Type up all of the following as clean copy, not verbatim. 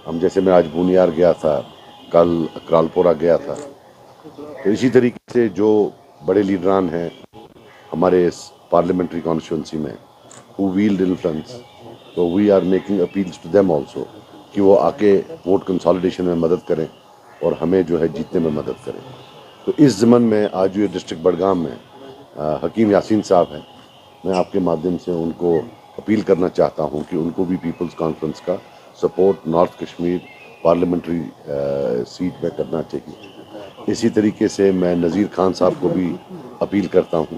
हम जैसे मैं आज बूनियार गया था, कल अक्रालपोरा गया था, तो इसी तरीके से जो बड़े लीडरान हैं हमारे इस पार्लियामेंट्री कॉन्स्टिट्यूंसी में हु वील्ड इन्फ्लुएंस, तो we are making appeals to them also कि वो आके वोट कंसोलिडेशन में मदद करें और हमें जो है जीतने में मदद करें। तो इस ज़मन में आज ये डिस्ट्रिक्ट बडगाम में हकीम यासीन साहब हैं, मैं आपके माध्यम से उनको अपील करना चाहता हूं कि उनको भी पीपल्स कॉन्फ्रेंस का support north Kashmir parliamentary seat में करना चाहिए। इसी तरीके से मैं नज़ीर खान साहब को भी अपील करता हूं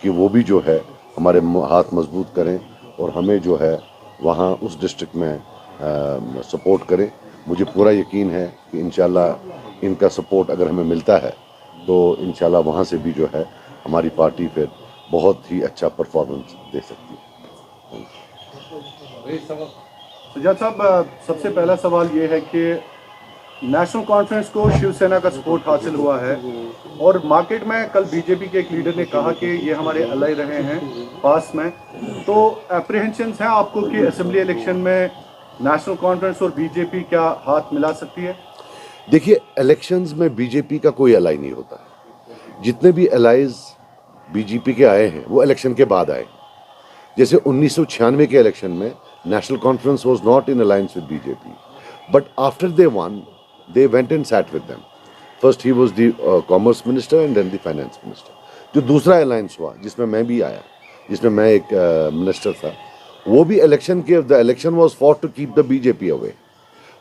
कि वो भी जो है हमारे हाथ मजबूत करें और हमें जो है वहाँ उस डिस्ट्रिक्ट में सपोर्ट करें। मुझे पूरा यकीन है कि इंशाल्लाह इनका सपोर्ट अगर हमें मिलता है तो इंशाल्लाह वहाँ से भी जो है हमारी पार्टी फिर बहुत ही अच्छा परफॉर्मेंस दे सकती है। सज्जाद साहब, सबसे पहला सवाल ये है कि नेशनल कॉन्फ्रेंस को शिवसेना का सपोर्ट हासिल हुआ है और मार्केट में कल बीजेपी के एक लीडर ने कहा कि ये हमारे अलाई रहे हैं पास में, तो एप्रीहेंशंस हैं आपको कि असेंबली इलेक्शन में नेशनल कॉन्फ्रेंस और बीजेपी क्या हाथ मिला सकती है? देखिए, इलेक्शंस में बीजेपी का कोई अलाई नहीं होता है। जितने भी अलाइज बीजेपी के आए हैं वो इलेक्शन के बाद आए। जैसे 1996 के इलेक्शन में National Conference was not in alliance with BJP, but after they won they went and sat with them. First he was the commerce minister and then the finance minister. जो दूसरा alliance हुआ जिसमें मैं भी आया, जिसमें मैं एक मिनिस्टर था, वो भी इलेक्शन के the election was fought to keep the BJP away.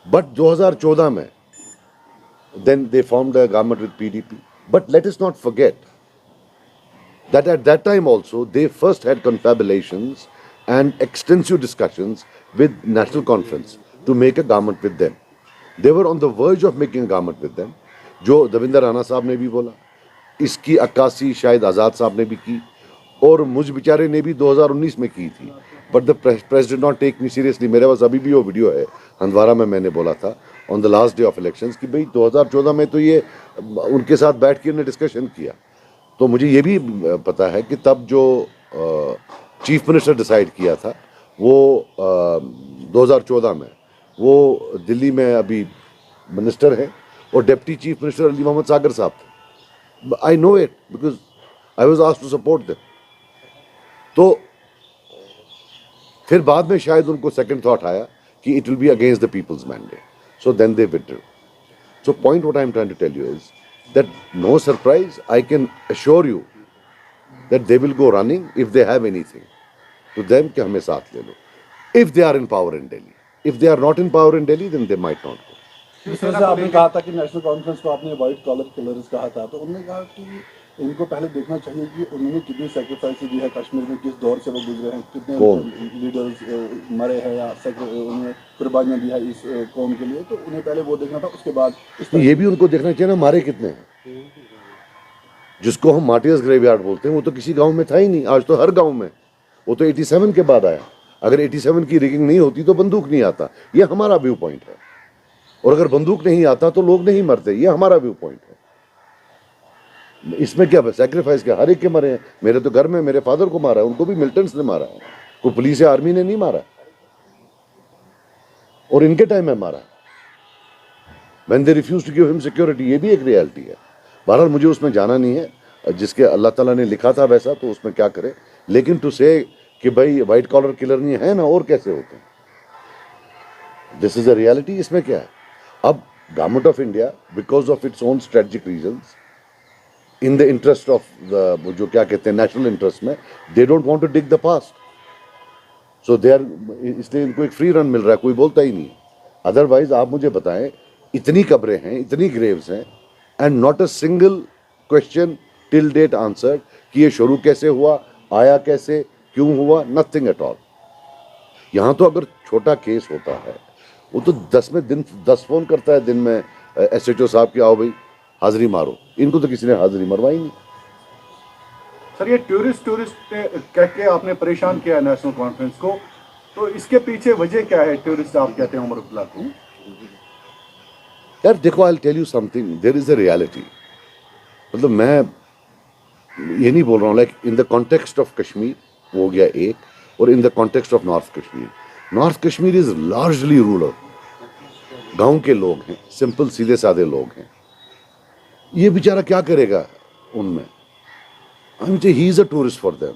But 2014 में then they formed a government with PDP. But let us not forget that at that time also they first had confabulations and extensive discussions with National Conference to make a government with them. They were on the verge of making a government with them. जो दविंदर राणा साहब ने भी बोला, इसकी अक्कासी शायद आज़ाद साहब ने भी की और मुझ बेचारे ने भी 2019 में की थी। But the press did not take me seriously. मेरे पास अभी भी वो वीडियो है, हंदवारा में मैंने बोला था on the last day of elections कि भाई 2014 में तो ये उनके साथ बैठ के उन्होंने डिस्कशन किया। तो मुझे ये भी पता है कि तब जो चीफ मिनिस्टर डिसाइड किया था वो 2014 में वो दिल्ली में अभी मिनिस्टर है और deputy chief minister Ali Mohammad Sagar sahab थे। I know it because I was asked to support them. तो फिर बाद में शायद उनको सेकंड थॉट आया कि it will be against the people's mandate, so then they withdrew. So point what I am trying to tell you is that no surprise, I can assure you that they will go running if they have anything to them कि हमें साथ ले लो, if they are in power in Delhi. If they are not in power in Delhi then they might not go. जिस तरह से आपने कहा था कि नेशनल कॉन्फ्रेंस को आपने व्हाइट कॉलर किलर्स कहा था, तो उन्होंने कहा कि इनको पहले देखना चाहिए कि उन्होंने कितनी सेक्रीफाइस दी है कश्मीर में, किस दौर से वो गुजरे हैं, कितने लीडर्स मरे हैं या उन्होंने कुर्बानियाँ दी है इस कौम के लिए, तो उन्हें पहले वो देखना था। उसके बाद ये भी उनको देखना चाहिए ना मारे कितने हैं। जिसको हम मार्टियर्स ग्रेवयार्ड बोलते हैं वो तो किसी गांव में था ही नहीं, आज तो हर गांव में। वो तो 87 के बाद आया। अगर 87 की रिगिंग नहीं होती तो बंदूक नहीं आता, ये हमारा व्यू पॉइंट है। और अगर बंदूक नहीं आता तो लोग नहीं मरते, ये हमारा व्यू पॉइंट है। इसमें क्या सैक्रिफाइस क्या, हर एक के मरे हैं। मेरे तो घर में मेरे फादर को मारा है, उनको भी मिलिटेंट्स ने मारा है, कोई पुलिस या आर्मी ने नहीं मारा। और इनके टाइम में मारा when they refuse to give him security, ये भी एक रियलिटी है। बहरहाल मुझे उसमें जाना नहीं है, जिसके अल्लाह ताला ने लिखा था वैसा तो उसमें क्या करे। लेकिन टू से कि भाई वाइट कॉलर किलर नहीं है ना, और कैसे होते हैं, दिस इज अ रियलिटी। इसमें क्या है, अब government of India because of its own strategic reasons, in the interest of the जो क्या कहते हैं नेशनल इंटरेस्ट में, they don't want to dig the past, so they are, इसलिए इनको एक फ्री रन मिल रहा है, कोई बोलता ही नहीं। अदरवाइज आप मुझे बताएं, इतनी कब्रें हैं, इतनी ग्रेव्स हैं, and not a single question till date answered कि ये शुरू कैसे हुआ, आया कैसे, क्यों हुआ, नथिंग एट ऑल। यहाँ तो अगर छोटा केस होता है वो तो 10 फोन करता है दिन में SHO साहब की, आओ भाई हाजिरी मारो। इनको तो किसी ने हाजिरी मरवाई नहीं। सर, ये टूरिस्ट कह के आपने परेशान किया है नेशनल कॉन्फ्रेंस को, तो इसके पीछे वजह क्या है? टूरिस्ट आप कहते हैं उमर अब्दुल्ला को। यार देखो, I will tell you something, there is a reality. मतलब मैं ये नहीं बोल रहा हूँ like in the context of Kashmir वो हो गया एक, और in the context of north Kashmir is largely rural. गांव के लोग हैं, सिंपल सीधे साधे लोग हैं, ये बेचारा क्या करेगा उनमें? He is a tourist for them.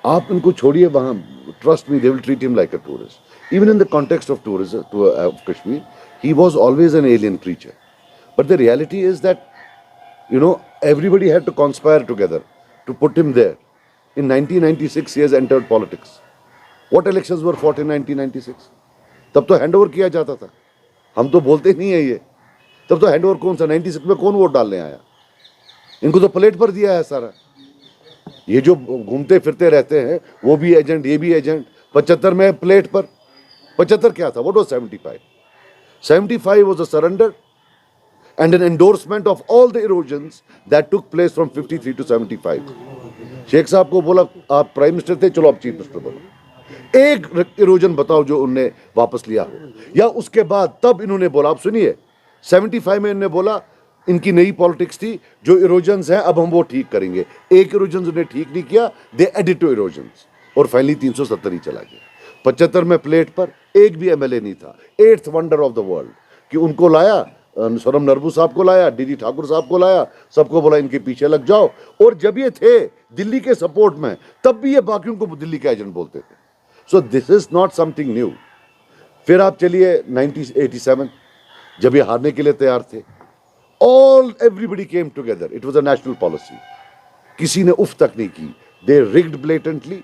आप इनको छोड़िए वहां, trust me, they will treat him like a tourist. Even in the context of tourism of Kashmir, he was always an alien creature. But the reality is that, you know, everybody had to conspire together to put him there. In 1996, he has entered politics. What elections were fought in 1996? तब तो handover किया जाता था, हम तो बोलते नहीं है ये। तब तो हैंडओवर कौन सा, 96 में कौन वोट डालने आया? इनको तो प्लेट पर दिया है सारा। ये जो घूमते फिरते रहते हैं, वो भी एजेंट, ये भी एजेंट। 75 में प्लेट पर, 75 क्या था? What was 75? 75 was a surrender and an endorsement of all the erosions that took place from 53 to 75. Sheikh साहब को बोला आप प्राइम मिनिस्टर थे, चलो आप चीफ मिनिस्टर बनो। एक इरोजन बताओ जो उनने वापस लिया हो, या उसके बाद तब इन्होंने बोला, आप सुनिए, 75 में इन्होंने बोला, इनकी नई पॉलिटिक्स थी, जो इरोजन्स हैं अब हम वो ठीक करेंगे। एक इरोजन उन्हें ठीक नहीं किया, दे एडिड टू इरोजन्स, और फाइनली 370 ही चला गया। 75 में प्लेट पर एक भी एमएलए नहीं था। 8th wonder of the world कि उनको लाया, सोनम नरबू साहब को लाया, डीडी ठाकुर साहब को लाया, सबको बोला इनके पीछे लग जाओ। और जब ये थे दिल्ली के सपोर्ट में, तब भी ये बाकियों को दिल्ली का एजेंट बोलते थे। So this is not something new. फिर आप चलिए 1987, जब ये हारने के लिए तैयार थे, all everybody came together, it was a national policy, किसी ने उफ तक नहीं की। दे रिग्ड ब्लेटेंटली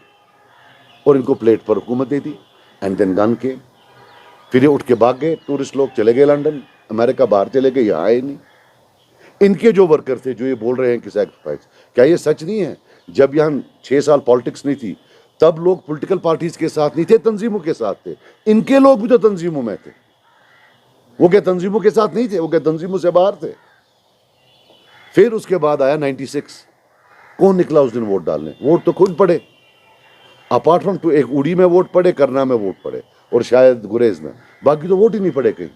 और इनको प्लेट पर हुकूमत दे दी। एंड देन गन केम, फिर ये उठ के भाग गए, टूरिस्ट लोग चले गए लंदन, अमेरिका, बाहर चले गए, यहाँ आए नहीं। इनके जो वर्कर थे, जो ये बोल रहे हैं कि सैक्रिफाइस, क्या ये सच नहीं है? जब यहाँ 6 साल पॉलिटिक्स नहीं थी, तब लोग पॉलिटिकल पार्टीज के साथ नहीं थे, तंजीमों के साथ थे। इनके लोग भी तो तंजीमों में थे। वो क्या तंजीमों के साथ नहीं थे? वो क्या तंजीमों से बाहर थे? फिर उसके बाद आया 96, कौन निकला उस दिन वोट डालने? वोट तो खुद पड़े, अपार्ट फ्रॉम एक उड़ी में वोट पड़े, करना में वोट पड़े, और शायद गुरेज में, बाकी तो वोट ही नहीं पड़े कहीं।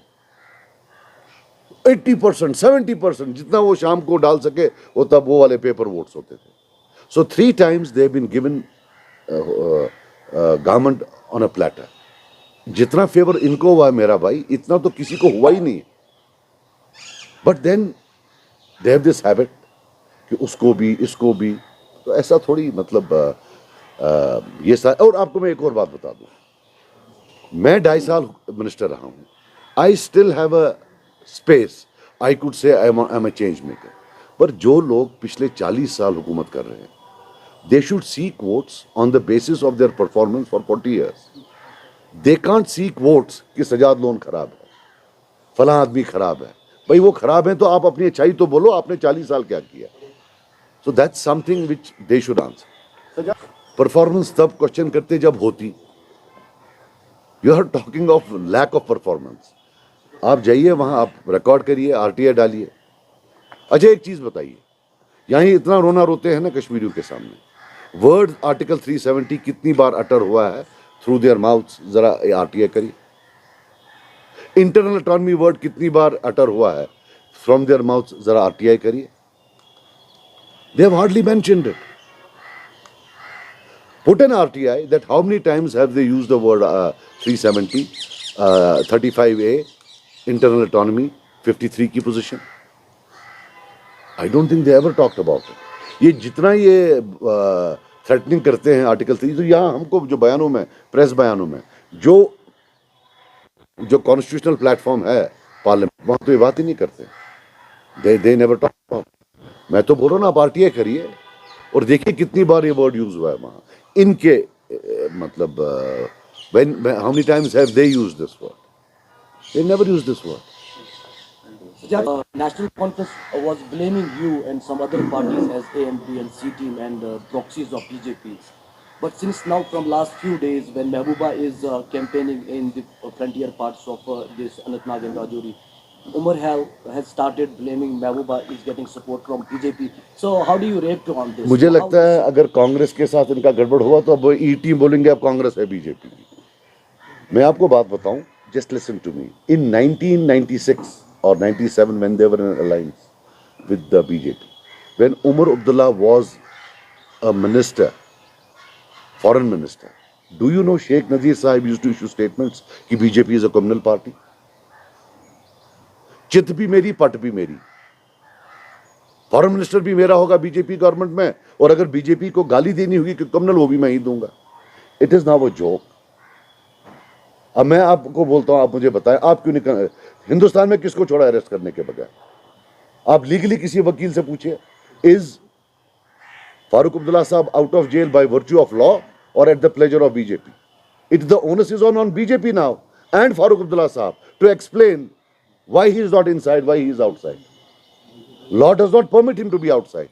80%, 70% जितना वो शाम को डाल सके, वो तब वो वाले पेपर वोट्स होते थे। So 3 times they have been given government on a platter. जितना फेवर इनको हुआ है मेरा भाई, इतना तो किसी को हुआ ही नहीं। But then they have this habit कि उसको भी, इसको भी, तो ऐसा थोड़ी, मतलब ये सारा। और आपको मैं एक और बात बता दूं, मैं 2.5 साल मिनिस्टर रहा हूं। I still have a space, I could say I am a change maker. पर जो लोग पिछले 40 साल हुकूमत कर रहे हैं, they should seek votes on the basis of their performance for 40 years। They can't seek votes कि सजाद लोन खराब है, फलां आदमी खराब है। भाई वो खराब है तो आप अपनी अच्छाई तो बोलो, आपने 40 साल क्या किया। So that's something which they should answer. Performance तब क्वेश्चन करते जब होती। You are talking of lack of performance. आप जाइए वहां, आप रिकॉर्ड करिए, आरटीआई डालिए। अच्छा एक चीज बताइए, यहाँ इतना रोना रोते हैं ना कश्मीरियों के सामने, वर्ड आर्टिकल 370 कितनी बार अटर हुआ है थ्रू देयर माउथ्स? जरा आरटीआई करिए। इंटरनल ऑटोनॉमी वर्ड कितनी बार अटर हुआ है फ्रॉम देयर माउथ्स? जरा आरटीआई करिए। They have hardly mentioned it. Put an RTI that how many times have they used the word 370, 35A, internal autonomy, 53 की position? I don't think they ever talked about it. ये जितना ये threatening करते हैं article 3, तो यहाँ हमको जो बयानों में, प्रेस बयानों में, जो कॉन्स्टिट्यूशनल प्लेटफॉर्म है पार्लियामेंट, वहाँ तो ये बात ही नहीं करते। they never talk about it. मैं तो बोल रहा हूँ ना, आप आरटीआई करिए और देखिए कितनी बार ये वर्ड यूज हुआ है वहाँ। इनके मतलब how many times have they used this word? They never used this word. National Conference was blaming you and some other parties as ANP and C team and proxies of BJP. But since now, from last few days, when Mehbooba is campaigning in the frontier parts of this Anantnag and Rajouri, Umar has started blaming Mehbooba is getting support from BJP. So how do you react on this? मुझे लगता है अगर कांग्रेस के साथ इनका गड़बड़ हुआ तो अब ई टीम बोलेंगे अब कांग्रेस है बीजेपी की। मैं आपको बात बताऊं, just listen to me. In 1996 or 97, when they were in alliance with the BJP, when Umar Abdullah was a minister, foreign minister, do you know Sheikh Nazir Sahib used to issue statements कि BJP is a communal party? चित भी मेरी, पट भी मेरी। Foreign minister भी मेरा होगा बीजेपी गवर्नमेंट में, और अगर बीजेपी को गाली देनी होगी कि कम्युनल, वो भी मैं ही दूंगा। It is now a joke. अब मैं आपको बोलता हूं, आप मुझे बताएं, आप क्यों नहीं, हिंदुस्तान में किसको छोड़ा अरेस्ट करने के बगैर? आप लीगली किसी वकील से पूछिए, is Farooq Abdullah sahab out of jail by virtue of law और at the pleasure of BJP? It the onus is on BJP now and Farooq Abdullah sahab to explain why he is not inside, why he is outside. Law does not permit him to be outside.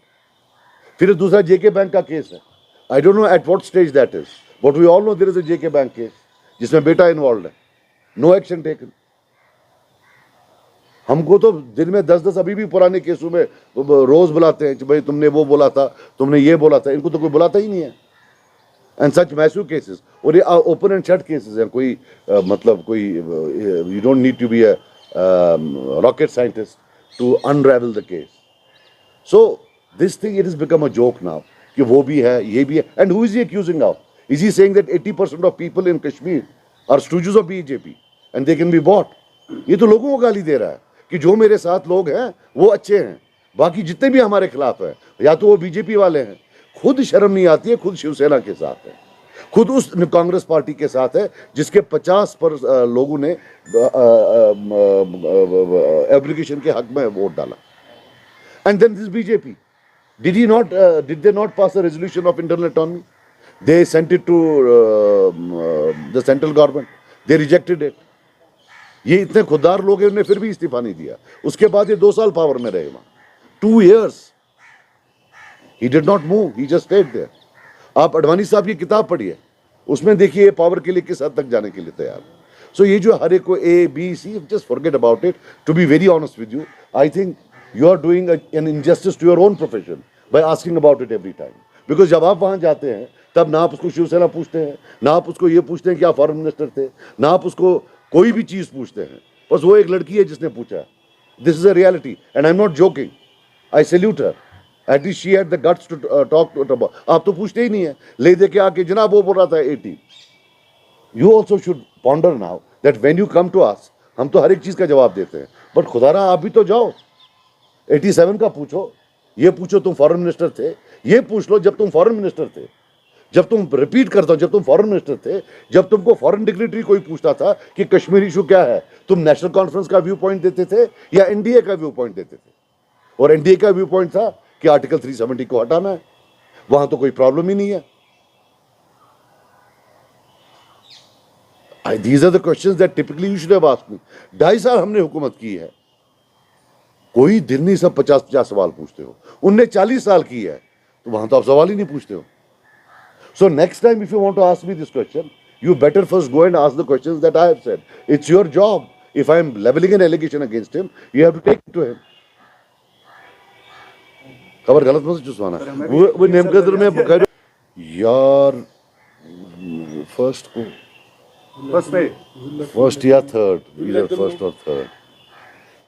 फिर दूसरा जेके bank का case है। I don't know at what stage that is, but we all know there is a JK bank case जिसमें बेटा involve है। No action taken. हमको तो दिन में 10-10 अभी भी पुराने केसों में रोज बुलाते हैं कि भाई तुमने वो बोला था, तुमने ये बोला था। इनको तो कोई बुलाता ही नहीं है। एंड सच मैसिव केसेस, और ये ओपन एंड शट केसेस हैं। कोई मतलब कोई you don't need to be a rocket scientist to unravel the case. So this thing, it has become a joke now कि वो भी है, ये भी है। And who is he accusing of? Is he saying that 80% of people in Kashmir are stooges of BJP and they can be bought? ये तो लोगों को गाली दे रहा है कि जो मेरे साथ लोग हैं वो अच्छे हैं, बाकी जितने भी हमारे खिलाफ हैं या तो वो बीजेपी वाले हैं। खुद शर्म नहीं आती है, खुद शिवसेना के साथ है, खुद उस कांग्रेस पार्टी के साथ है जिसके 50 लोगों ने एब्लिकेशन के हक में वोट डाला। And then this BJP, did they not pass a resolution of internal autonomy? They sent it to the central government, they rejected it. ये इतने खुददार लोग हैं, उन्हें फिर भी इस्तीफा नहीं दिया। उसके बाद ये 2 साल पावर में रहे वहां, 2 years he did not move, he just stayed there. आप अडवाणी साहब की किताब पढ़िए, उसमें देखिए पावर के लिए किस हद तक जाने के लिए तैयार। सो ये जो हर एक को A, B, C, just forget about it. To be very honest with you, I think you are doing an injustice to your own profession by asking about it every time. Because जब आप वहाँ जाते हैं तब ना आप उसको शिवसेना पूछते हैं, ना आप उसको ये पूछते हैं कि आप फॉरेन मिनिस्टर थे, ना आप उसको कोई भी चीज़ पूछते हैं। बस वो एक लड़की है जिसने पूछा। This is a reality and I am not joking. I salute her. At least she had the guts to talk to her. आप तो पूछते ही नहीं है, ले दे के आके जनाब वो बोल रहा था 80। You also should ponder now that when you come to us, हम तो हर एक चीज का जवाब देते हैं, बट खुदारा आप भी तो जाओ। 87 का पूछो, ये पूछो तुम फॉरेन मिनिस्टर थे, ये पूछ लो जब तुम फॉरेन मिनिस्टर थे, जब तुम, रिपीट करता हूं, जब तुम फॉरेन मिनिस्टर थे, जब तुमको फॉरेन डिग्नेटरी कोई पूछता था कि कश्मीर इशू क्या है, तुम नेशनल कॉन्फ्रेंस का व्यू पॉइंट देते थे या एनडीए का व्यू पॉइंट देते थे? और एनडीए का व्यू पॉइंट था कि आर्टिकल 370 को हटाना है, वहां तो कोई प्रॉब्लम ही नहीं है। These are the questions that typically you should have asked me. 2.5 साल हमने हुकूमत की है, कोई दिन नहीं सब 50-50 सवाल पूछते हो। उनने 40 साल की है, तो वहां तो आप सवाल ही नहीं पूछते हो। So next time if you want to ask me this question, you better first go and ask the questions that I have said. It's your job. If I am leveling an allegation against him, you have to take it to him. खबर गलत मत चुसवाना। वो नेमकदर में यार first या third, इधर first और third.